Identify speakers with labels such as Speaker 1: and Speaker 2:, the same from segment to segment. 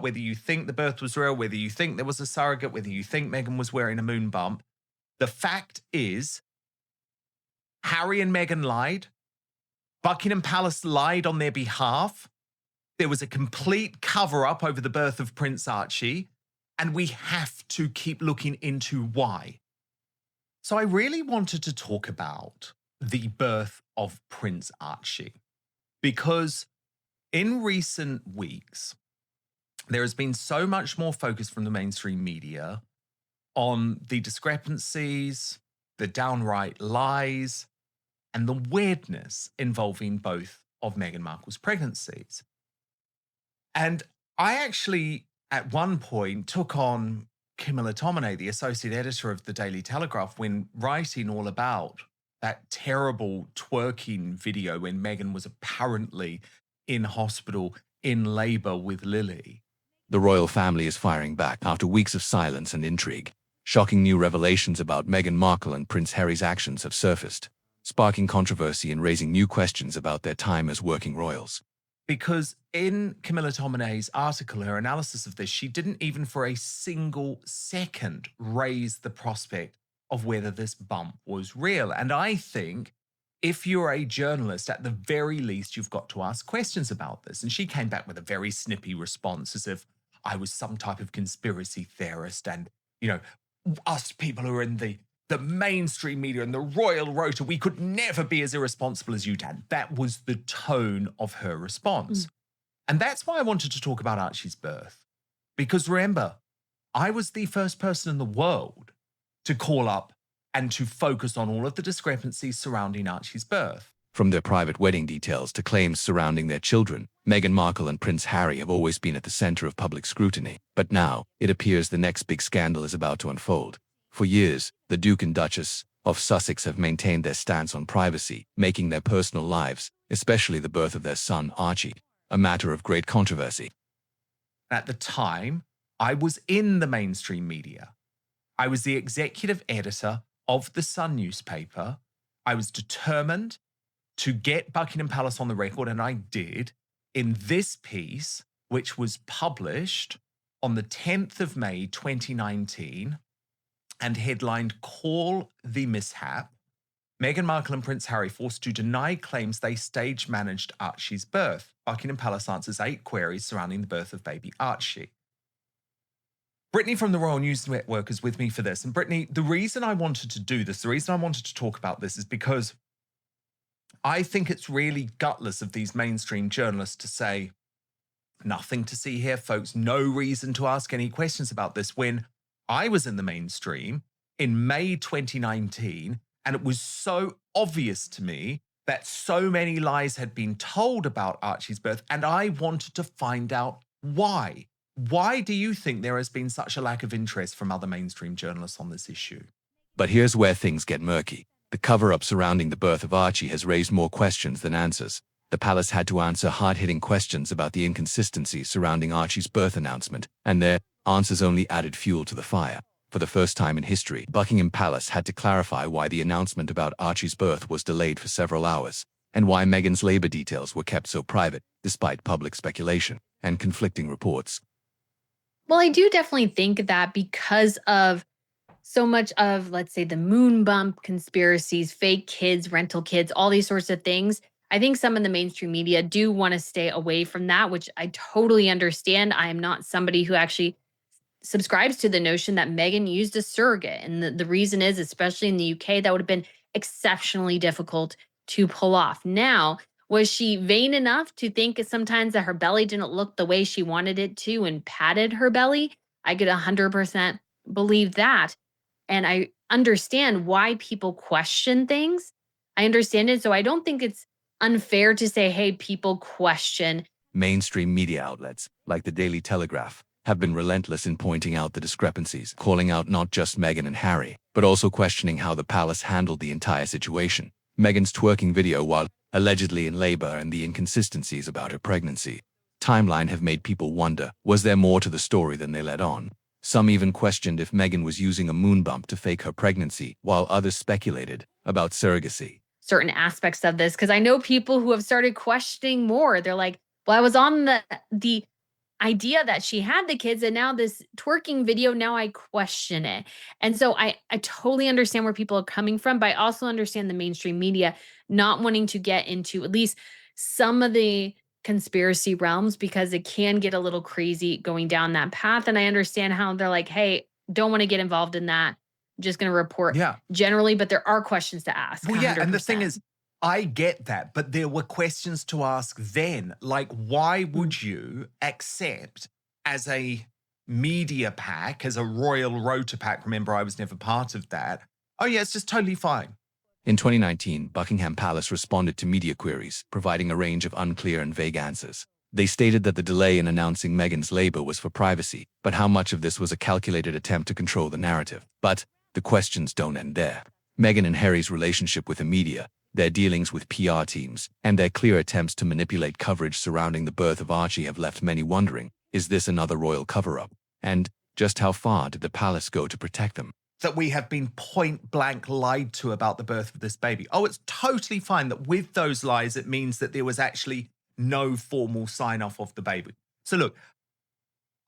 Speaker 1: whether you think the birth was real, whether you think there was a surrogate, whether you think Meghan was wearing a moon bump, the fact is Harry and Meghan lied. Buckingham Palace lied on their behalf. There was a complete cover-up over the birth of Prince Archie, and we have to keep looking into why. So I really wanted to talk about the birth of Prince Archie, because in recent weeks, there has been so much more focus from the mainstream media on the discrepancies, the downright lies, and the weirdness involving both of Meghan Markle's pregnancies. And I actually, at one point, took on Camilla Tominey, the associate editor of the Daily Telegraph, when writing all about that terrible twerking video when Meghan was apparently in hospital in labor with Lily.
Speaker 2: The royal family is firing back after weeks of silence and intrigue. Shocking new revelations about Meghan Markle and Prince Harry's actions have surfaced, sparking controversy and raising new questions about their time as working royals.
Speaker 1: Because in Camilla Tominey's article, her analysis of this, she didn't even for a single second raise the prospect of whether this bump was real. And I think if you're a journalist, at the very least, you've got to ask questions about this. And she came back with a very snippy response, as if I was some type of conspiracy theorist. And, you know, us people who are in the mainstream media and the royal rota, we could never be as irresponsible as you, Dan. That was the tone of her response. And that's why I wanted to talk about Archie's birth. Because remember, I was the first person in the world to call up and to focus on all of the discrepancies surrounding Archie's birth.
Speaker 2: From their private wedding details to claims surrounding their children, Meghan Markle and Prince Harry have always been at the center of public scrutiny. But now, it appears the next big scandal is about to unfold. For years, the Duke and Duchess of Sussex have maintained their stance on privacy, making their personal lives, especially the birth of their son Archie, a matter of great controversy.
Speaker 1: At the time, I was in the mainstream media. I was the executive editor of the Sun newspaper. I was determined to get Buckingham Palace on the record, and I did, in this piece, which was published on the 10th of May, 2019, and headlined Call the Mishap. Meghan Markle and Prince Harry forced to deny claims they stage-managed Archie's birth. Buckingham Palace answers 8 queries surrounding the birth of baby Archie. Brittany from the Royal News Network is with me for this. And Brittany, the reason I wanted to do this, the reason I wanted to talk about this is because I think it's really gutless of these mainstream journalists to say, nothing to see here, folks, no reason to ask any questions about this, when I was in the mainstream in May 2019, and it was so obvious to me that so many lies had been told about Archie's birth, and I wanted to find out why. Why do you think there has been such a lack of interest from other mainstream journalists on this issue?
Speaker 2: But here's where things get murky. The cover-up surrounding the birth of Archie has raised more questions than answers. The palace had to answer hard-hitting questions about the inconsistencies surrounding Archie's birth announcement, and their answers only added fuel to the fire. For the first time in history, Buckingham Palace had to clarify why the announcement about Archie's birth was delayed for several hours, and why Meghan's labor details were kept so private, despite public speculation and conflicting reports.
Speaker 3: Well, I do definitely think that because of so much of, let's say, the moon bump conspiracies, fake kids, rental kids, all these sorts of things, I think some in the mainstream media do want to stay away from that, which I totally understand. I am not somebody who actually subscribes to the notion that Meghan used a surrogate. And the reason is, especially in the UK, that would have been exceptionally difficult to pull off. Now, was she vain enough to think sometimes that her belly didn't look the way she wanted it to and padded her belly? I could 100% believe that. And I understand why people question things. I understand it. So I don't think it's unfair to say, hey, people question.
Speaker 2: Mainstream media outlets, like the Daily Telegraph, have been relentless in pointing out the discrepancies, calling out not just Meghan and Harry, but also questioning how the palace handled the entire situation. Meghan's twerking video while allegedly in labor and the inconsistencies about her pregnancy timeline have made people wonder, was there more to the story than they let on? Some even questioned if Meghan was using a moon bump to fake her pregnancy, while others speculated about surrogacy.
Speaker 3: Certain aspects of this, because I know people who have started questioning more. They're like, well, I was on the idea that she had the kids, and now this twerking video, now I question it. And so I totally understand where people are coming from, but I also understand the mainstream media not wanting to get into at least some of the conspiracy realms because it can get a little crazy going down that path. And I understand how they're like, hey, don't want to get involved in that. Just going to report
Speaker 1: Yeah.
Speaker 3: generally, but there are questions to ask.
Speaker 1: Well, yeah. And the thing
Speaker 3: 100%.
Speaker 1: is, I get that, but there were questions to ask then. Like, why would you accept as a media pack, as a royal rota pack? Remember, I was never part of that. Oh, yeah, it's just totally fine.
Speaker 2: In 2019, Buckingham Palace responded to media queries, providing a range of unclear and vague answers. They stated that the delay in announcing Meghan's labor was for privacy, but how much of this was a calculated attempt to control the narrative? But the questions don't end there. Meghan and Harry's relationship with the media, their dealings with PR teams, and their clear attempts to manipulate coverage surrounding the birth of Archie have left many wondering, is this another royal cover-up? And just how far did the palace go to protect them?
Speaker 1: That we have been point blank lied to about the birth of this baby. Oh, it's totally fine that with those lies, it means that there was actually no formal sign off of the baby. So look,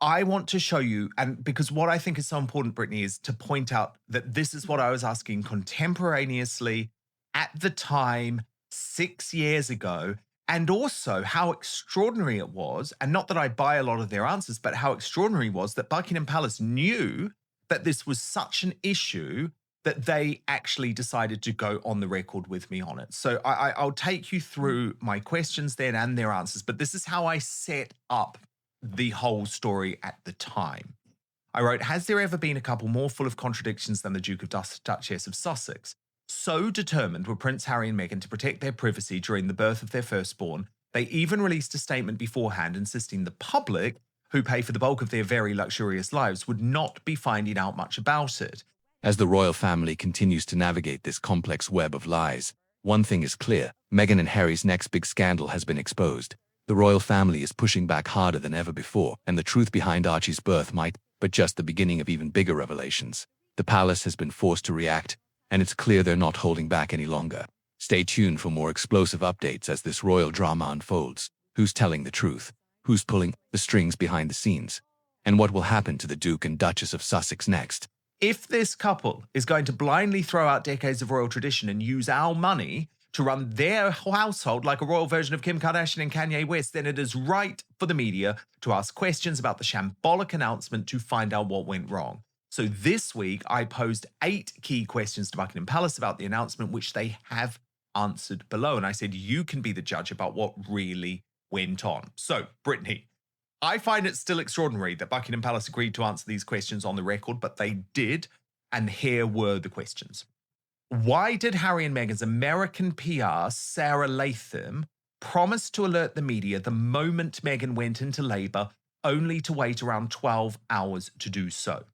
Speaker 1: I want to show you, and because what I think is so important, Brittany, is to point out that this is what I was asking contemporaneously at the time, 6 years ago, and also how extraordinary it was, and not that I buy a lot of their answers, but how extraordinary it was that Buckingham Palace knew that this was such an issue that they actually decided to go on the record with me on it. So I'll take you through my questions then and their answers, but this is how I set up the whole story at the time. I wrote, has there ever been a couple more full of contradictions than the Duke of Duchess of Sussex? So determined were Prince Harry and Meghan to protect their privacy during the birth of their firstborn, they even released a statement beforehand insisting the public, who pay for the bulk of their very luxurious lives, would not be finding out much about it.
Speaker 2: As the royal family continues to navigate this complex web of lies, one thing is clear: Meghan and Harry's next big scandal has been exposed. The royal family is pushing back harder than ever before, and the truth behind Archie's birth might but just the beginning of even bigger revelations. The palace has been forced to react, and it's clear they're not holding back any longer. Stay tuned for more explosive updates as this royal drama unfolds. Who's telling the truth? Who's pulling the strings behind the scenes? And what will happen to the Duke and Duchess of Sussex next?
Speaker 1: If this couple is going to blindly throw out decades of royal tradition and use our money to run their household like a royal version of Kim Kardashian and Kanye West, then it is right for the media to ask questions about the shambolic announcement to find out what went wrong. So this week, I posed 8 key questions to Buckingham Palace about the announcement, which they have answered below. And I said, you can be the judge about what really went on. So, Brittany, I find it still extraordinary that Buckingham Palace agreed to answer these questions on the record, but they did. And here were the questions. Why did Harry and Meghan's American PR, Sarah Latham, promise to alert the media the moment Meghan went into labor, only to wait around 12 hours to do so?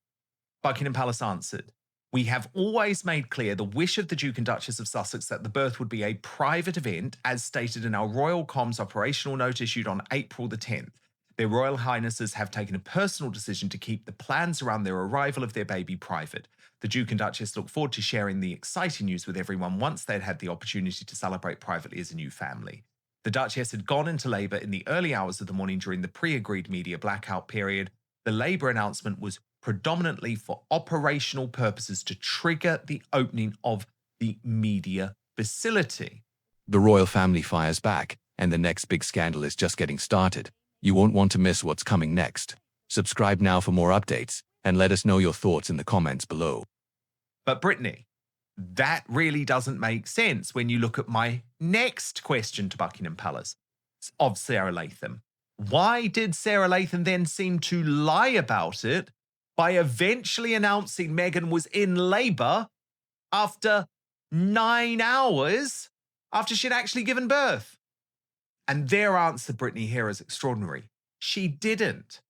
Speaker 1: Buckingham Palace answered, we have always made clear the wish of the Duke and Duchess of Sussex that the birth would be a private event, as stated in our Royal Comms operational note issued on April the 10th. Their Royal Highnesses have taken a personal decision to keep the plans around their arrival of their baby private. The Duke and Duchess look forward to sharing the exciting news with everyone once they'd had the opportunity to celebrate privately as a new family. The Duchess had gone into labour in the early hours of the morning during the pre-agreed media blackout period. The labour announcement was predominantly for operational purposes to trigger the opening of the media facility.
Speaker 2: The royal family fires back, and the next big scandal is just getting started. You won't want to miss what's coming next. Subscribe now for more updates, and let us know your thoughts in the comments below.
Speaker 1: But Brittany, that really doesn't make sense when you look at my next question to Buckingham Palace of Sarah Latham. Why did Sarah Latham then seem to lie about it by eventually announcing Meghan was in labour after 9 hours after she'd actually given birth? And their answer, Brittany, here is extraordinary. She didn't.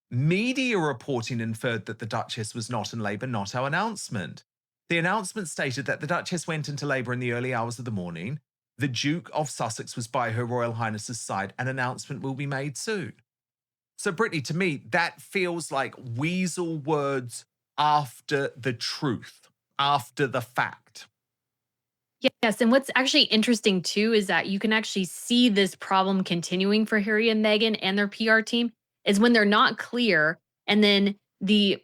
Speaker 1: Media reporting inferred that the Duchess was not in labour, not our announcement. The announcement stated that the Duchess went into labour in the early hours of the morning. The Duke of Sussex was by Her Royal Highness's side. An announcement will be made soon. So, Brittany, to me, that feels like weasel words after the truth, after the fact.
Speaker 3: Yes, and what's actually interesting too is that you can actually see this problem continuing for Harry and Meghan and their PR team is when they're not clear, and then the